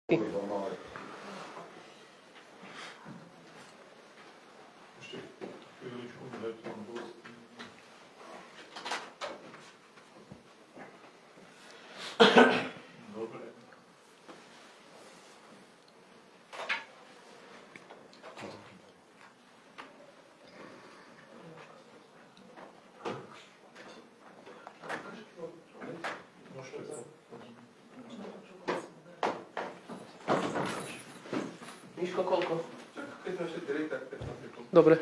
Miško, koľko? Dobre.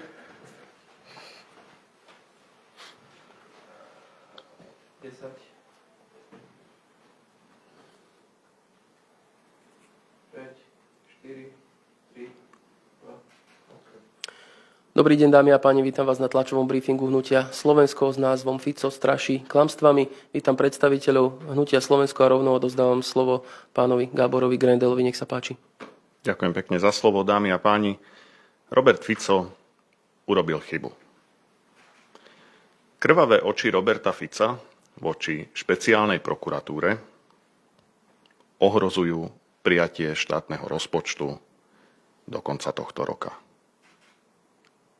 Dobrý deň, dámy a páni, vítam vás na tlačovom briefingu hnutia Slovensko s názvom Fico straší klamstvami. Vítam predstaviteľov hnutia Slovensko a rovno odovzdávam slovo pánovi Gáborovi Grendelovi. Nech sa páči. Ďakujem pekne za slovo, dámy a páni. Robert Fico urobil chybu. Krvavé oči Roberta Fica voči špeciálnej prokuratúre ohrozujú prijatie štátneho rozpočtu do konca tohto roka.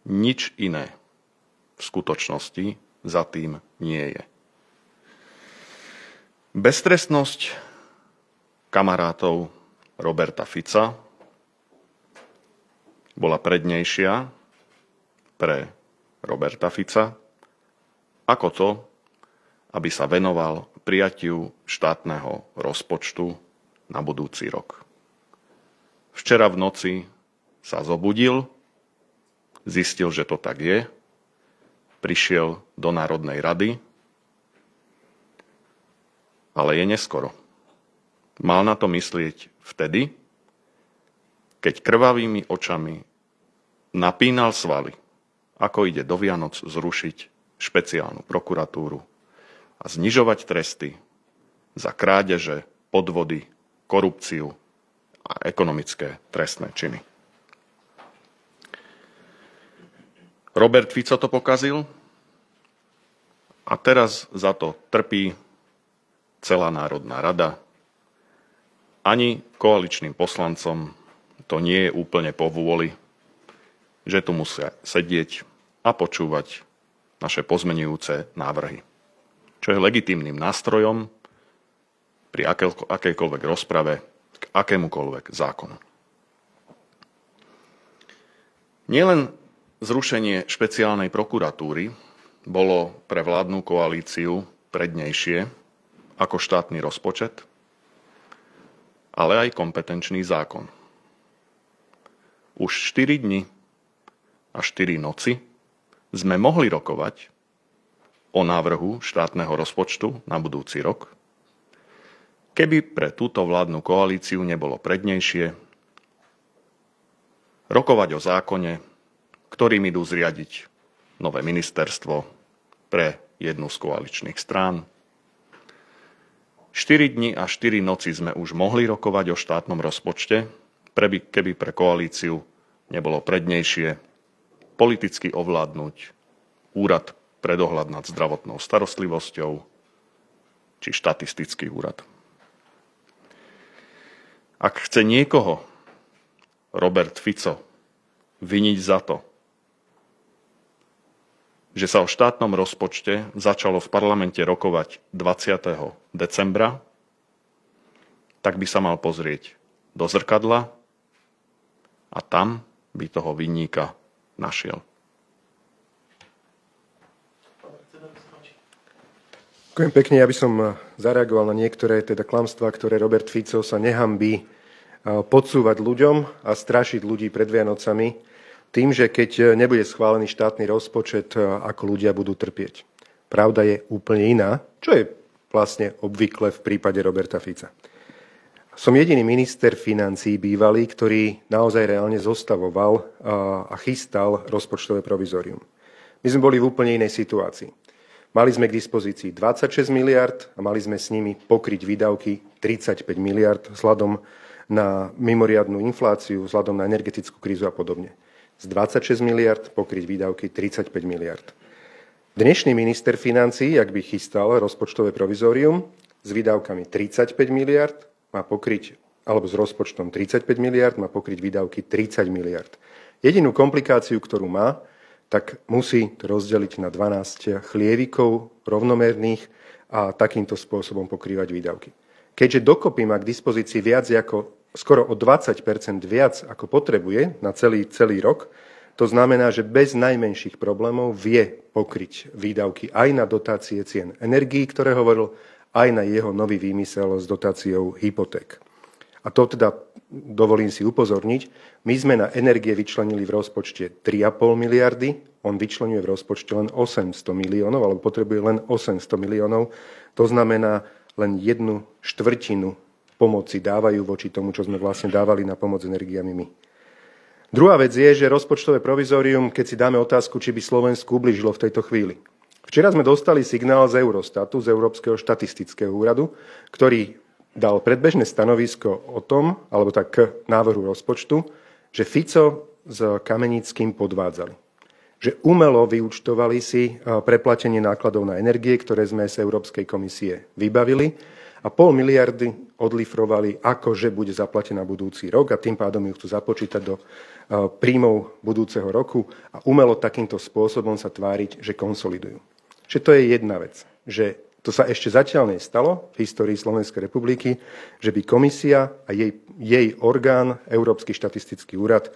Nič iné v skutočnosti za tým nie je. Beztrestnosť kamarátov Roberta Fica bola prednejšia pre Roberta Fica ako to, aby sa venoval prijatiu štátneho rozpočtu na budúci rok. Včera v noci sa zobudil, zistil, že to tak je, prišiel do Národnej rady, ale je neskoro. Mal na to myslieť vtedy, keď krvavými očami napínal svaly, ako ide do Vianoc zrušiť špeciálnu prokuratúru a znižovať tresty za krádeže, podvody, korupciu a ekonomické trestné činy. Robert Fico to pokazil a teraz za to trpí celá Národná rada. Ani koaličným poslancom to nie je úplne po vôli, že tu musia sedieť a počúvať naše pozmenujúce návrhy, čo je legitímnym nástrojom pri akejkoľvek rozprave k akémukoľvek zákonu. Nielen zrušenie špeciálnej prokuratúry bolo pre vládnu koalíciu prednejšie ako štátny rozpočet, ale aj kompetenčný zákon. Už 4 dni a 4 noci sme mohli rokovať o návrhu štátneho rozpočtu na budúci rok, keby pre túto vládnu koalíciu nebolo prednejšie rokovať o zákone, ktorým idú zriadiť nové ministerstvo pre jednu z koaličných strán. 4 dni a 4 noci sme už mohli rokovať o štátnom rozpočte, keby pre koalíciu nebolo prednejšie politicky ovládnuť úrad pre dohľad nad zdravotnou starostlivosťou či štatistický úrad. Ak chce niekoho Robert Fico viniť za to, že sa o štátnom rozpočte začalo v parlamente rokovať 20. decembra, tak by sa mal pozrieť do zrkadla a tam by toho vinníka našiel. Ďakujem pekne, ja by som zareagoval na niektoré klamstvá, ktoré Robert Fico sa nehanbí podsúvať ľuďom a strašiť ľudí pred Vianocami tým, že keď nebude schválený štátny rozpočet, ako ľudia budú trpieť. Pravda je úplne iná, čo je vlastne obvykle v prípade Roberta Fica. Som jediný minister financií bývalý, ktorý naozaj reálne zostavoval a chystal rozpočtové provizorium. My sme boli v úplne inej situácii. Mali sme k dispozícii 26 miliard a mali sme s nimi pokryť výdavky 35 miliard vzhľadom na mimoriadnu infláciu, vzhľadom na energetickú krízu a podobne. Z 26 miliard pokryť výdavky 35 miliard. Dnešný minister financií, ak by chystal rozpočtové provizórium s výdavkami 35 miliard, má pokryť alebo s rozpočtom 35 miliard má pokryť výdavky 30 miliard. Jedinú komplikáciu, ktorú má, tak musí to rozdeliť na 12 chlievikov rovnomerných a takýmto spôsobom pokrývať výdavky. Keďže dokopy má k dispozícii viac ako skoro o 20% viac, ako potrebuje na celý rok, to znamená, že bez najmenších problémov vie pokryť výdavky aj na dotácie cien energií, ktoré hovoril, aj na jeho nový výmysel s dotáciou hypoték. A to teda dovolím si upozorniť, my sme na energie vyčlenili v rozpočte 3,5 miliardy, on vyčlenuje v rozpočte len 800 miliónov, alebo potrebuje len 800 miliónov, to znamená len 1/4 pomoci dávajú voči tomu, čo sme vlastne dávali na pomoc energiami my. Druhá vec je, že rozpočtové provizórium, keď si dáme otázku, či by Slovensku ublížilo v tejto chvíli. Včera sme dostali signál z Eurostatu, z Európskeho štatistického úradu, ktorý dal predbežné stanovisko o tom, alebo tak k návrhu rozpočtu, že Fico s Kamenickým podvádzali. Že umelo vyúčtovali si preplatenie nákladov na energie, ktoré sme z Európskej komisie vybavili, a 0,5 miliardy odlifrovali, akože bude zaplatená budúci rok a tým pádom ju chcú započítať do príjmov budúceho roku a umelo takýmto spôsobom sa tváriť, že konsolidujú. Že to je jedna vec, že to sa ešte zatiaľ nestalo v histórii Slovenskej republiky, že by komisia a jej orgán, Európsky štatistický úrad,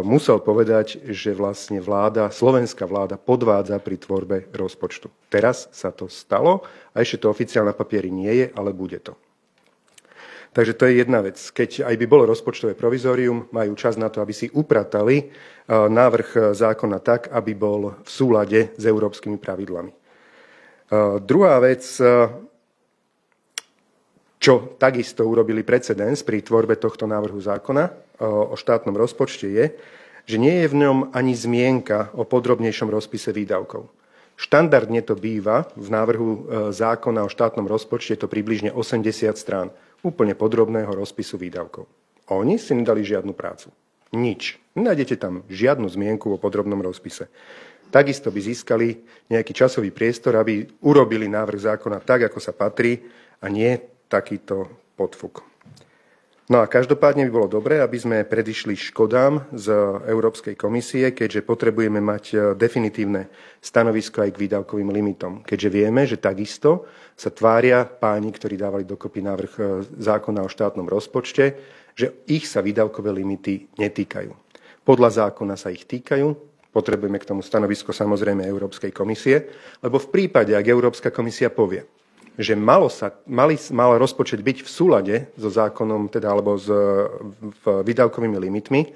musel povedať, že vlastne slovenská vláda podvádza pri tvorbe rozpočtu. Teraz sa to stalo a ešte to oficiálne na papieri nie je, ale bude to. Takže to je jedna vec. Keď aj by bolo rozpočtové provizórium, majú čas na to, aby si upratali návrh zákona tak, aby bol v súlade s európskymi pravidlami. Druhá vec, čo takisto urobili precedens pri tvorbe tohto návrhu zákona o štátnom rozpočte je, že nie je v ňom ani zmienka o podrobnejšom rozpise výdavkov. Štandardne to býva v návrhu zákona o štátnom rozpočte, to približne 80 strán úplne podrobného rozpisu výdavkov. Oni si nedali žiadnu prácu. Nič. Nenájdete tam žiadnu zmienku o podrobnom rozpise. Takisto by získali nejaký časový priestor, aby urobili návrh zákona tak, ako sa patrí, a nie takýto podfuk. No a každopádne by bolo dobré, aby sme predišli škodám z Európskej komisie, keďže potrebujeme mať definitívne stanovisko aj k výdavkovým limitom. Keďže vieme, že takisto sa tvária páni, ktorí dávali dokopy návrh zákona o štátnom rozpočte, že ich sa výdavkové limity netýkajú. Podľa zákona sa ich týkajú, potrebujeme k tomu stanovisko samozrejme Európskej komisie, lebo v prípade, ak Európska komisia povie, že mal rozpočet byť v súlade so zákonom, teda alebo s výdavkovými limitmi,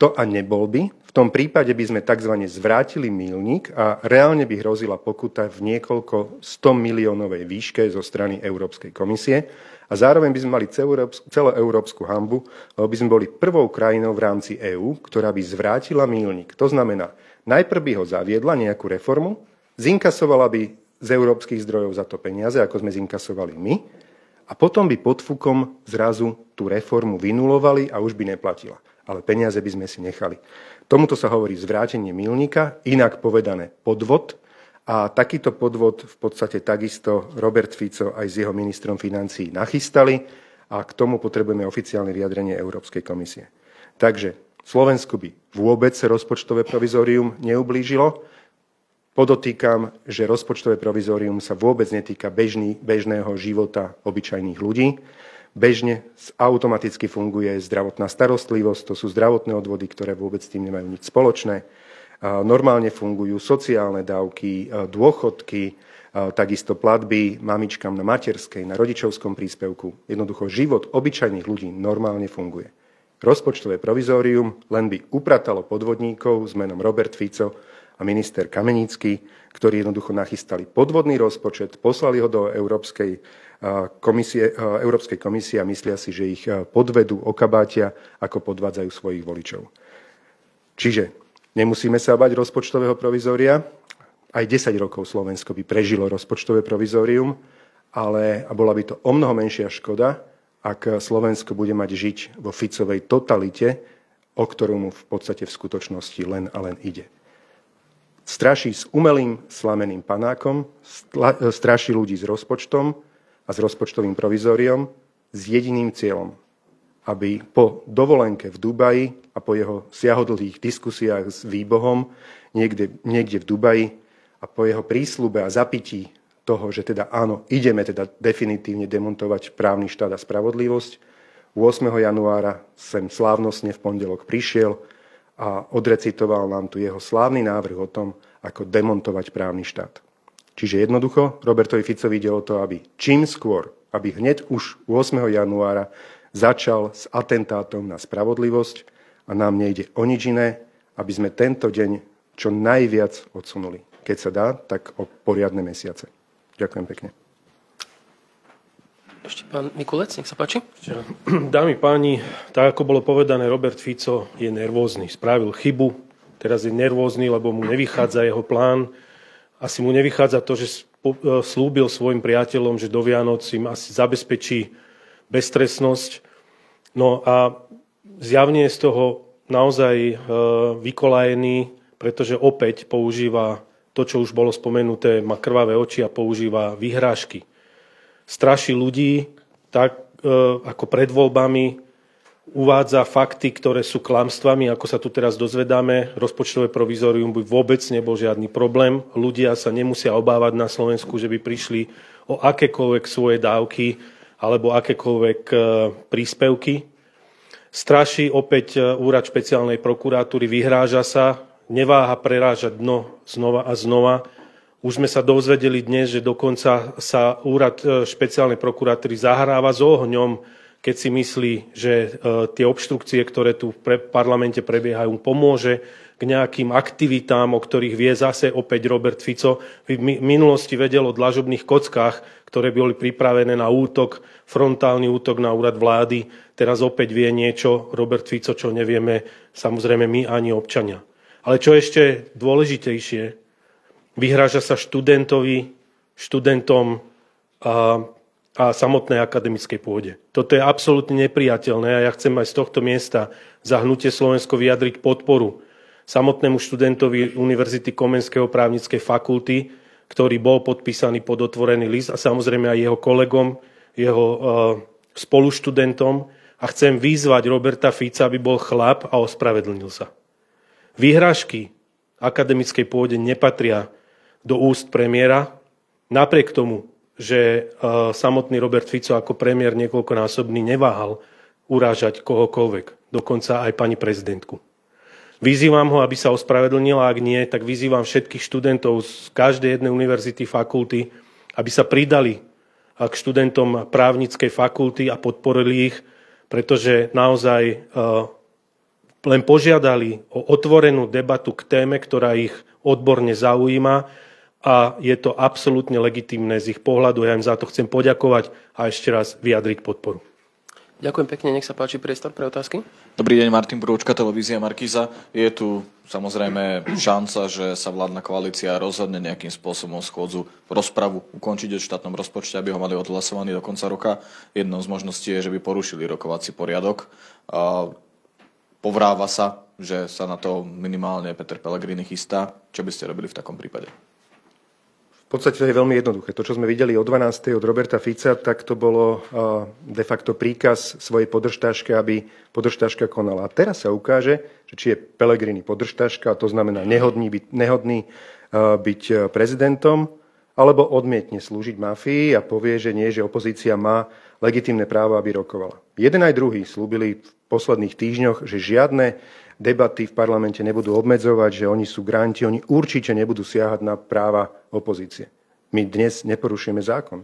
a nebol by, v tom prípade by sme tzv. Zvrátili míľnik a reálne by hrozila pokuta v niekoľko 100 miliónovej výške zo strany Európskej komisie a zároveň by sme mali celoeurópsku hanbu, lebo by sme boli prvou krajinou v rámci EÚ, ktorá by zvrátila míľnik. To znamená, najprv by ho zaviedla nejakú reformu, zinkasovala by z európskych zdrojov za to peniaze, ako sme zinkasovali my, a potom by pod fukom zrazu tú reformu vynulovali a už by neplatila. Ale peniaze by sme si nechali. Tomuto sa hovorí zvrátenie míľnika, inak povedané podvod. A takýto podvod v podstate takisto Robert Fico aj s jeho ministrom financií nachystali a k tomu potrebujeme oficiálne vyjadrenie Európskej komisie. Takže Slovensku by vôbec rozpočtové provizórium neublížilo. Podotýkam, že rozpočtové provizórium sa vôbec netýka bežného života obyčajných ľudí. Bežne automaticky funguje zdravotná starostlivosť, to sú zdravotné odvody, ktoré vôbec s tým nemajú nič spoločné. Normálne fungujú sociálne dávky, dôchodky, takisto platby mamičkám na materskej, na rodičovskom príspevku. Jednoducho život obyčajných ľudí normálne funguje. Rozpočtové provizórium len by upratalo podvodníkov s menom Robert Fico a minister Kamenický, ktorí jednoducho nachystali podvodný rozpočet, poslali ho do Európskej komisie a myslia si, že ich podvedú, okabátia, ako podvádzajú svojich voličov. Čiže nemusíme sa bať rozpočtového provizória. Aj 10 rokov Slovensko by prežilo rozpočtové provizórium, ale bola by to o mnoho menšia škoda, ak Slovensko bude mať žiť vo Ficovej totalite, o ktorú mu v podstate v skutočnosti len a len ide. Straší s umelým slameným panákom, straší ľudí s rozpočtom a s rozpočtovým provizóriom s jediným cieľom aby po dovolenke v Dubaji a po jeho siahodlhých diskusiách s výbohom niekde v Dubaji a po jeho prísľube a zapití toho, že teda áno, ideme teda definitívne demontovať právny štát a spravodlivosť, 8. januára sem slávnostne v pondelok prišiel a odrecitoval nám tu jeho slávny návrh o tom, ako demontovať právny štát. Čiže jednoducho, Robertovi Ficovi ide o to, aby čím skôr, aby hneď už 8. januára začal s atentátom na spravodlivosť a nám nejde o nič iné, aby sme tento deň čo najviac odsunuli. Keď sa dá, tak o poriadne mesiace. Ďakujem pekne. Ešte pán Mikulec, nech sa páči. Dámy páni, tak ako bolo povedané, Robert Fico je nervózny. Spravil chybu, teraz je nervózny, lebo mu nevychádza jeho plán. Asi mu nevychádza to, že slúbil svojim priateľom, že do Vianoc im asi zabezpečí beztrestnosť. No a zjavne je z toho naozaj vykolajený, pretože opäť používa to, čo už bolo spomenuté, má krvavé oči a používa vyhrážky. Straší ľudí, tak ako pred voľbami, uvádza fakty, ktoré sú klamstvami, ako sa tu teraz dozvedáme. Rozpočtové provizorium by vôbec nebol žiadny problém. Ľudia sa nemusia obávať na Slovensku, že by prišli o akékoľvek svoje dávky alebo akékoľvek príspevky. Straší opäť úrad špeciálnej prokuratúry, vyhráža sa, neváha prerážať dno znova a znova. Už sme sa dozvedeli dnes, že dokonca sa úrad špeciálnej prokuratúry zahráva s ohňom, keď si myslí, že tie obštrukcie, ktoré tu v parlamente prebiehajú, pomôže k nejakým aktivitám, o ktorých vie zase opäť Robert Fico. V minulosti vedel o dlažobných kockách, ktoré boli pripravené na útok, frontálny útok na úrad vlády. Teraz opäť vie niečo Robert Fico, čo nevieme samozrejme my ani občania. Ale čo ešte dôležitejšie, vyhráža sa študentom a samotnej akademickej pôde. Toto je absolútne nepriateľné a ja chcem aj z tohto miesta za Hnutie Slovensko vyjadriť podporu samotnému študentovi Univerzity Komenského právnickej fakulty, ktorý bol podpísaný pod otvorený list a samozrejme aj jeho kolegom, jeho spoluštudentom a chcem vyzvať Roberta Fica, aby bol chlap a ospravedlnil sa. Výhražky akademickej pôde nepatria do úst premiéra, napriek tomu, že samotný Robert Fico ako premiér niekoľkonásobný neváhal urážať kohokoľvek, dokonca aj pani prezidentku. Vyzývam ho, aby sa ospravedlnil, a ak nie, tak vyzývam všetkých študentov z každej jednej univerzity, fakulty, aby sa pridali k študentom právnickej fakulty a podporili ich, pretože naozaj len požiadali o otvorenú debatu k téme, ktorá ich odborne zaujíma a je to absolútne legitímne z ich pohľadu. Ja im za to chcem poďakovať a ešte raz vyjadriť podporu. Ďakujem pekne, nech sa páči priestor pre otázky. Dobrý deň, Martin Prúčka, televízia Markíza. Je tu samozrejme šanca, že sa vládna koalícia rozhodne nejakým spôsobom schôdzu rozpravu ukončiť o štátnom rozpočte, aby ho mali odhlasovaný do konca roka. Jednou z možností je, že by porušili rokovací poriadok. Povráva sa, že sa na to minimálne Peter Pellegrini chystá. Čo by ste robili v takom prípade? V podstate to je veľmi jednoduché. To, čo sme videli o 12. od Roberta Fica, tak to bolo de facto príkaz svojej podržtaške, aby podržtaška konala. A teraz sa ukáže, že či je Pellegrini podržtaška, to znamená nehodný byť prezidentom, alebo odmietne slúžiť mafii a povie, že nie, že opozícia má legitímne právo, aby rokovala. Jeden aj druhý slúbili v posledných týždňoch, že žiadne debaty v parlamente nebudú obmedzovať, že oni sú granti, oni určite nebudú siahať na práva opozície. My dnes neporušujeme zákon.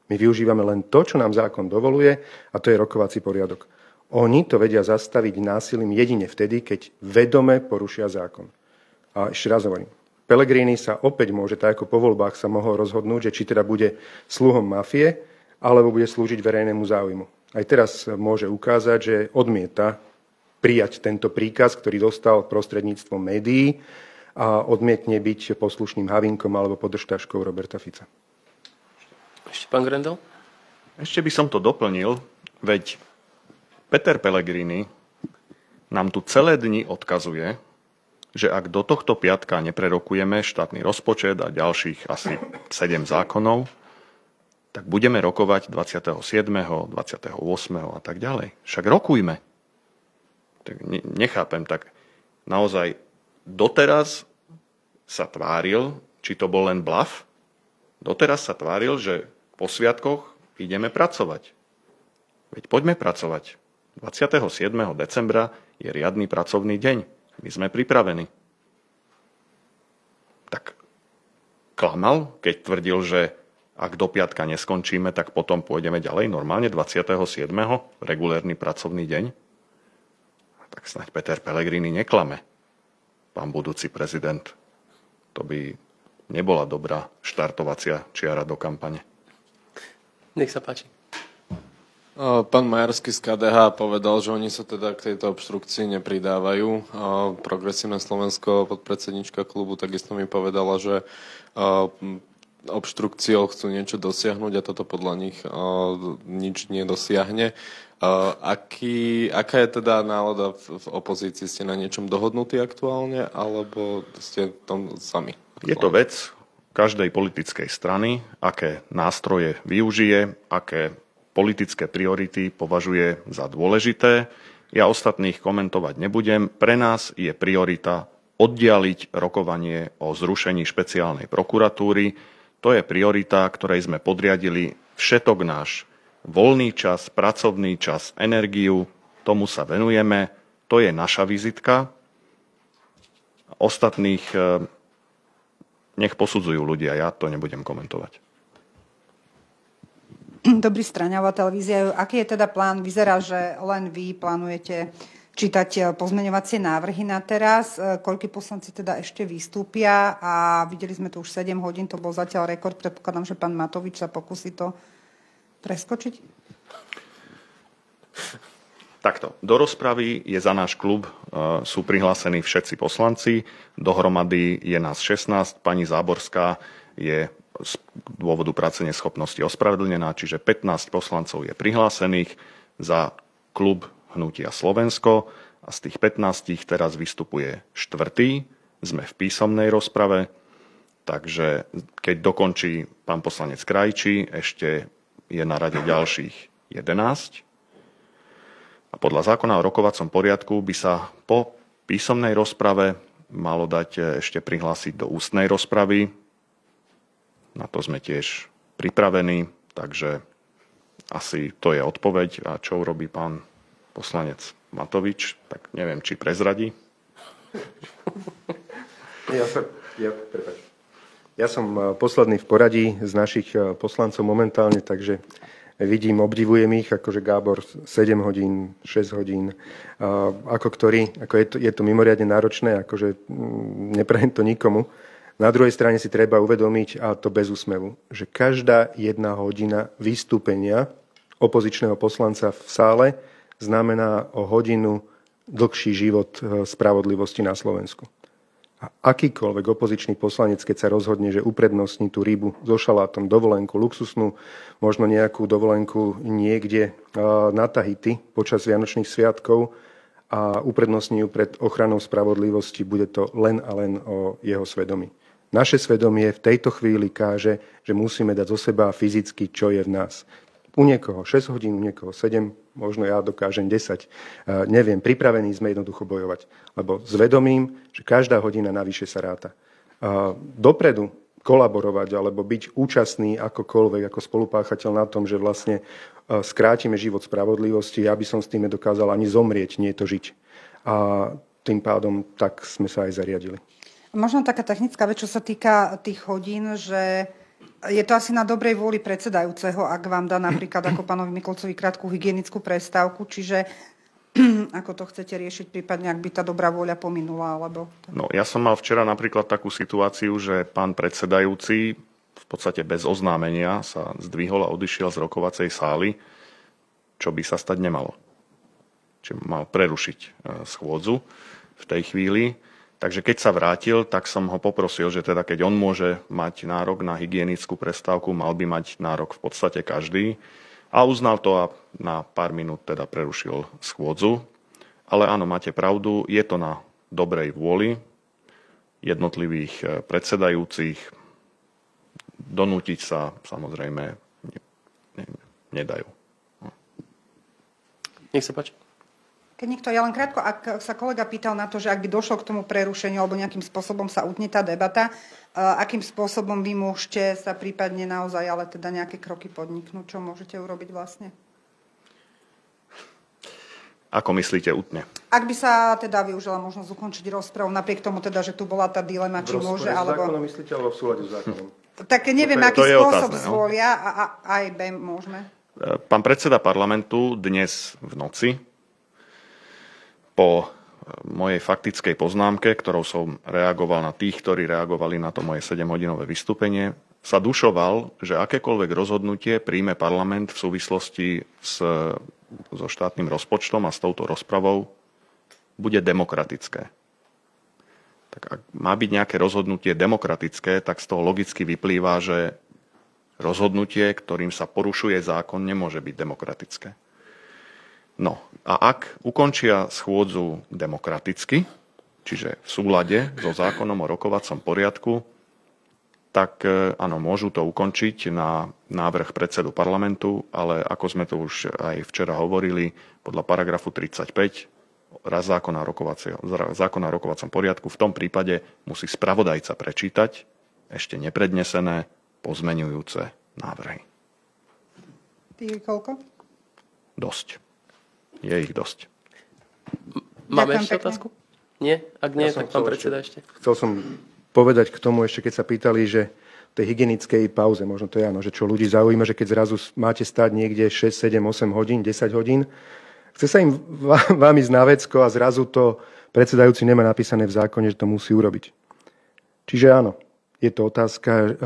My využívame len to, čo nám zákon dovoluje, a to je rokovací poriadok. Oni to vedia zastaviť násilím jedine vtedy, keď vedome porušia zákon. A ešte raz hovorím, Pellegrini sa opäť môže, tak ako po voľbách sa mohol rozhodnúť, že či teda bude sluhom mafie, alebo bude slúžiť verejnému záujmu. Aj teraz môže ukázať, že odmieta prijať tento príkaz, ktorý dostal prostredníctvom médií, a odmietne byť poslušným Havinkom alebo podržtaškou Roberta Fica. Ešte pán Grendel? Ešte by som to doplnil, veď Peter Pellegrini nám tu celé dni odkazuje, že ak do tohto piatka neprerokujeme štátny rozpočet a ďalších asi 7 zákonov, tak budeme rokovať 27., 28. a tak ďalej. Však rokujme. Tak nechápem, tak naozaj doteraz sa tváril, či to bol len blaf, doteraz sa tváril, že po sviatkoch ideme pracovať. Veď poďme pracovať. 27. decembra je riadny pracovný deň. My sme pripravení. Tak klamal, keď tvrdil, že ak do piatka neskončíme, tak potom pôjdeme ďalej normálne 27. regulérny pracovný deň. Tak snáď Peter Pellegrini neklame, pán budúci prezident. To by nebola dobrá štartovacia čiara do kampane. Nech sa páči. Pán Majerský z KDH povedal, že oni sa teda k tejto obštrukcii nepridávajú. Progresívne Slovensko, podpredsednička klubu, takisto mi povedala, že obštrukciou chcú niečo dosiahnuť a toto podľa nich nič nedosiahne. Aká je teda nálada v opozícii? Ste na niečom dohodnutí aktuálne, alebo ste tam sami? Je to vec každej politickej strany, aké nástroje využije, aké politické priority považuje za dôležité. Ja ostatných komentovať nebudem. Pre nás je priorita oddialiť rokovanie o zrušení špeciálnej prokuratúry. To je priorita, ktorej sme podriadili všetok náš voľný čas, pracovný čas, energiu. Tomu sa venujeme. To je naša vizitka. Ostatných nech posudzujú ľudia. Ja to nebudem komentovať. Dobrý, Straňová televízia. Aký je teda plán? Vyzerá, že len vy plánujete čítať pozmeňovacie návrhy na teraz. Koľkí poslanci teda ešte vystúpia a videli sme tu už 7 hodín, to bol zatiaľ rekord. Predpokladám, že pán Matovič sa pokusí to preskočiť. Takto. Do rozpravy je za náš klub, sú prihlásení všetci poslanci. Dohromady je nás 16. Pani Záborská je z dôvodu práce neschopnosti ospravedlnená, čiže 15 poslancov je prihlásených za klub Hnutia Slovensko a z tých 15 teraz vystupuje 4. Sme v písomnej rozprave, takže keď dokončí pán poslanec Krajčí, ešte je na rade ďalších 11. A podľa zákona o rokovacom poriadku by sa po písomnej rozprave malo dať ešte prihlásiť do ústnej rozpravy. Na to sme tiež pripravení, takže asi to je odpoveď. A čo urobí pán poslanec Matovič, tak neviem, či prezradí. Ja som posledný v poradí z našich poslancov momentálne, takže vidím, obdivujem ich, akože Gábor 7 hodín, 6 hodín, je to mimoriadne náročné, akože neprajem to nikomu. Na druhej strane si treba uvedomiť, a to bez úsmevu, že každá 1 hodina vystúpenia opozičného poslanca v sále znamená o hodinu dlhší život spravodlivosti na Slovensku. A akýkoľvek opozičný poslanec, keď sa rozhodne, že uprednostní tú rybu so šalátom, dovolenku, luxusnú, možno nejakú dovolenku niekde na Tahiti počas Vianočných sviatkov a uprednostní ju pred ochranou spravodlivosti, bude to len a len o jeho svedomí. Naše svedomie v tejto chvíli káže, že musíme dať zo seba fyzicky, čo je v nás. U niekoho 6 hodín, u niekoho 7, možno ja dokážem 10. Neviem, pripravení sme jednoducho bojovať. Lebo s vedomím, že každá hodina navyše sa ráta. Dopredu kolaborovať alebo byť účastný akokoľvek ako spolupáchateľ na tom, že vlastne skrátime život spravodlivosti, ja by som s tým nedokázal ani zomrieť, nie to žiť. A tým pádom tak sme sa aj zariadili. Možno taká technická vec, čo sa týka tých hodín, že je to asi na dobrej vôli predsedajúceho, ak vám dá napríklad ako pánovi Mikulcovi krátku hygienickú prestávku, čiže ako to chcete riešiť, prípadne ak by tá dobrá vôľa pominula, alebo... No, ja som mal včera napríklad takú situáciu, že pán predsedajúci v podstate bez oznámenia sa zdvihol a odišiel z rokovacej sály, čo by sa stať nemalo. Čiže mal prerušiť schôdzu v tej chvíli. Takže keď sa vrátil, tak som ho poprosil, že teda keď on môže mať nárok na hygienickú prestávku, mal by mať nárok v podstate každý. A uznal to a na pár minút teda prerušil schôdzu. Ale áno, máte pravdu, je to na dobrej vôli jednotlivých predsedajúcich. Donútiť sa samozrejme nedajú. Nech sa páči. Keď niekto, ja len krátko, ak sa kolega pýtal na to, že ak by došlo k tomu prerušeniu alebo nejakým spôsobom sa utne tá debata, akým spôsobom vy môžete sa prípadne naozaj, ale teda nejaké kroky podniknúť, čo môžete urobiť vlastne? Ako myslíte utne? Ak by sa teda využila možnosť ukončiť rozpravu, napriek tomu teda, že tu bola tá dilema, či môže, alebo... zákonom myslíte, alebo v súlade s zákonom? Tak neviem, aký spôsob zvolia a aj B môžeme. Pán predseda parlamentu dnes v noci po mojej faktickej poznámke, ktorou som reagoval na tých, ktorí reagovali na to moje 7-hodinové vystúpenie, sa dušoval, že akékoľvek rozhodnutie príjme parlament v súvislosti so štátnym rozpočtom a s touto rozpravou bude demokratické. Tak ak má byť nejaké rozhodnutie demokratické, tak z toho logicky vyplýva, že rozhodnutie, ktorým sa porušuje zákon, nemôže byť demokratické. No a ak ukončia schôdzu demokraticky, čiže v súlade so zákonom o rokovacom poriadku, tak áno, môžu to ukončiť na návrh predsedu parlamentu, ale ako sme to už aj včera hovorili, podľa paragrafu 35 zákona o rokovacom poriadku, v tom prípade musí spravodajca prečítať ešte neprednesené pozmeňujúce návrhy. Ty koľko? Dosť. Je ich dosť. Máme Ďakujem ešte pekne. otázku? Nie? Ak nie, tak pán predseda ešte. Chcel som povedať k tomu ešte, keď sa pýtali, že tej hygienickej pauze, možno to je áno, že čo ľudí zaujíma, že keď zrazu máte stáť niekde 6, 7, 8 hodín, 10 hodín, chce sa im vám ísť na vecko a zrazu to predsedajúci nemá napísané v zákone, že to musí urobiť. Čiže áno, je to otázka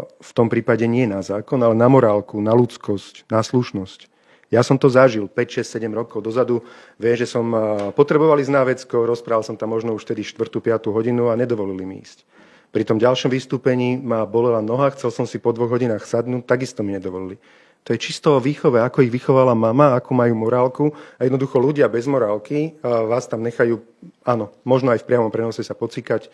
v tom prípade nie na zákon, ale na morálku, na ľudskosť, na slušnosť. Ja som to zažil 5, 6, 7 rokov dozadu. Viem, že som potreboval ísť na vecko, rozprával som tam možno už vtedy 4, 5 hodinu a nedovolili mi ísť. Pri tom ďalšom vystúpení ma bolela noha, chcel som si po 2 hodinách sadnúť, takisto mi nedovolili. To je čisto o výchove, ako ich vychovala mama, ako majú morálku. A jednoducho ľudia bez morálky vás tam nechajú, áno, možno aj v priamom prenose sa pocikať.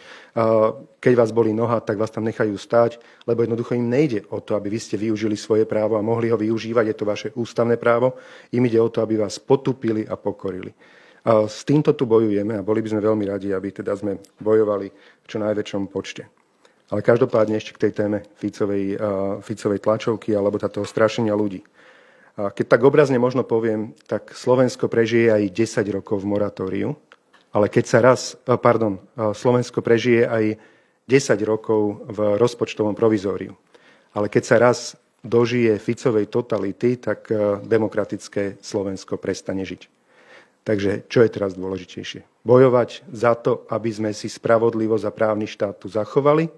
Keď vás bolí noha, tak vás tam nechajú stáť, lebo jednoducho im nejde o to, aby vy ste využili svoje právo a mohli ho využívať. Je to vaše ústavné právo. Im ide o to, aby vás potupili a pokorili. S týmto tu bojujeme a boli by sme veľmi radi, aby teda sme bojovali v čo najväčšom počte. Ale každopádne ešte k tej téme Ficovej tlačovky alebo táto strašenia ľudí. Keď tak obrazne možno poviem, tak Slovensko prežije aj 10 rokov v moratóriu, ale keď sa Slovensko prežije aj 10 rokov v rozpočtovom provizóriu. Ale keď sa raz dožije Ficovej totality, tak demokratické Slovensko prestane žiť. Takže čo je teraz dôležitejšie? Bojovať za to, aby sme si spravodlivosť a právny štát tu zachovali,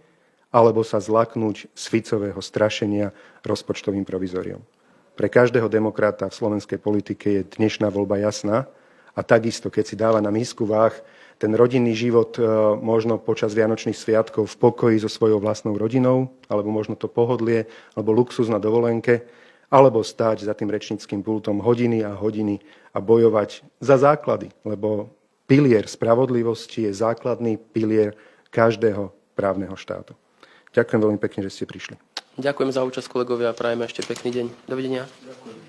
alebo sa zlaknúť z Ficového strašenia rozpočtovým provizóriom. Pre každého demokrata v slovenskej politike je dnešná voľba jasná a takisto, keď si dáva na misku váh ten rodinný život možno počas Vianočných sviatkov v pokoji so svojou vlastnou rodinou, alebo možno to pohodlie, alebo luxus na dovolenke, alebo stáť za tým rečníckym pultom hodiny a hodiny a bojovať za základy, lebo pilier spravodlivosti je základný pilier každého právneho štátu. Ďakujem veľmi pekne, že ste prišli. Ďakujem za účasť, kolegovia, a prajeme ešte pekný deň. Dovidenia. Ďakujem.